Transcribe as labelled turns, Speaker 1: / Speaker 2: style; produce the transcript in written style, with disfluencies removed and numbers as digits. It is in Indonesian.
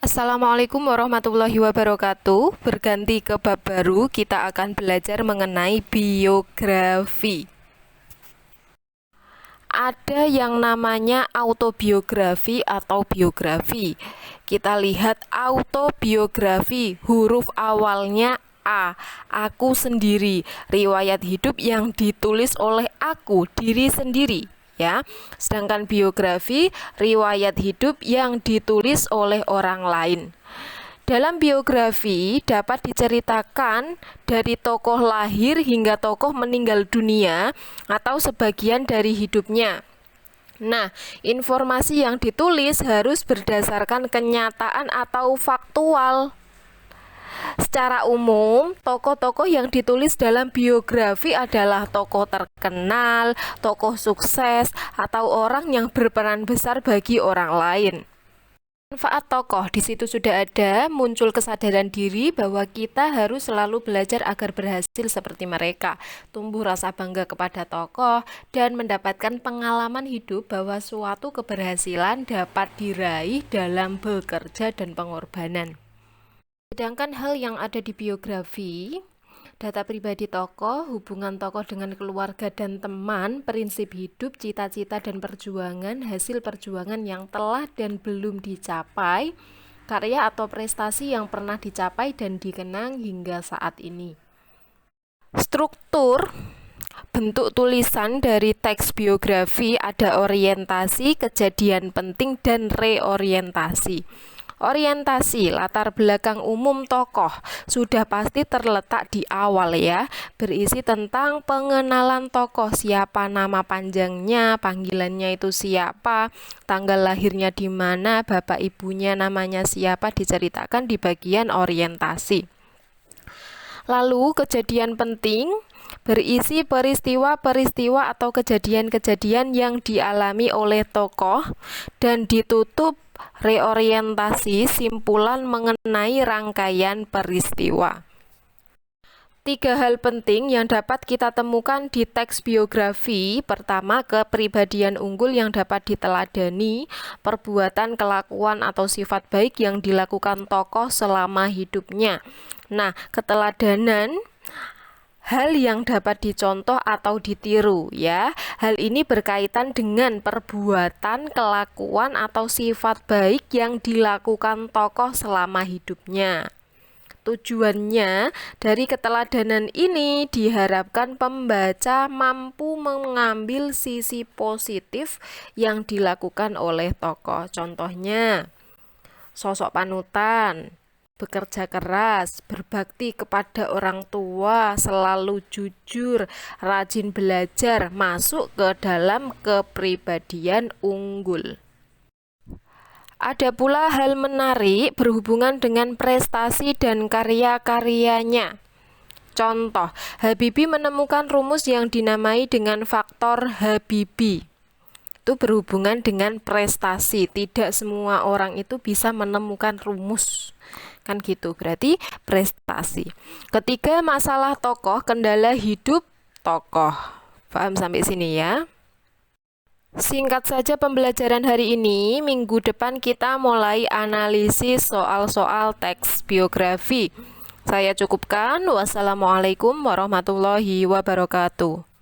Speaker 1: Assalamualaikum warahmatullahi wabarakatuh. Berganti ke bab baru, kita akan belajar mengenai biografi. Ada yang namanya autobiografi atau biografi. Kita lihat autobiografi, huruf awalnya A, aku sendiri, riwayat hidup yang ditulis oleh aku, diri sendiri. Ya, sedangkan biografi, riwayat hidup yang ditulis oleh orang lain. Dalam biografi dapat diceritakan dari tokoh lahir hingga tokoh meninggal dunia atau sebagian dari hidupnya. Nah, informasi yang ditulis harus berdasarkan kenyataan atau faktual. Secara umum, tokoh-tokoh yang ditulis dalam biografi adalah tokoh terkenal, tokoh sukses, atau orang yang berperan besar bagi orang lain. Manfaat tokoh di situ sudah ada, muncul kesadaran diri bahwa kita harus selalu belajar agar berhasil seperti mereka, tumbuh rasa bangga kepada tokoh, dan mendapatkan pengalaman hidup bahwa suatu keberhasilan dapat diraih dalam bekerja dan pengorbanan. Sedangkan hal yang ada di biografi, data pribadi tokoh, hubungan tokoh dengan keluarga dan teman, prinsip hidup, cita-cita dan perjuangan, hasil perjuangan yang telah dan belum dicapai, karya atau prestasi yang pernah dicapai dan dikenang hingga saat ini. Struktur bentuk tulisan dari teks biografi ada orientasi, kejadian penting, dan reorientasi. Orientasi, latar belakang umum tokoh sudah pasti terletak di awal ya, berisi tentang pengenalan tokoh, siapa nama panjangnya, panggilannya itu siapa, tanggal lahirnya di mana, bapak ibunya namanya siapa, diceritakan di bagian orientasi. Lalu kejadian penting berisi peristiwa-peristiwa atau kejadian-kejadian yang dialami oleh tokoh, dan ditutup reorientasi, simpulan mengenai rangkaian peristiwa. 3 hal penting yang dapat kita temukan di teks biografi. Pertama, kepribadian unggul yang dapat diteladani, perbuatan, kelakuan, atau sifat baik yang dilakukan tokoh selama hidupnya. Nah, keteladanan, hal yang dapat dicontoh atau ditiru ya. Hal ini berkaitan dengan perbuatan, kelakuan, atau sifat baik yang dilakukan tokoh selama hidupnya. Tujuannya dari keteladanan ini diharapkan pembaca mampu mengambil sisi positif yang dilakukan oleh tokoh. Contohnya, sosok panutan, bekerja keras, berbakti kepada orang tua, selalu jujur, rajin belajar, masuk ke dalam kepribadian unggul. Ada pula hal menarik berhubungan dengan prestasi dan karya-karyanya. Contoh, Habibie menemukan rumus yang dinamai dengan faktor Habibie. Itu berhubungan dengan prestasi. Tidak semua orang itu bisa menemukan rumus. Kan gitu, berarti prestasi. Ketiga, masalah tokoh, kendala hidup tokoh. Paham sampai sini ya? Singkat saja pembelajaran hari ini. Minggu depan kita mulai analisis soal-soal teks biografi. Saya cukupkan. Wassalamualaikum warahmatullahi wabarakatuh.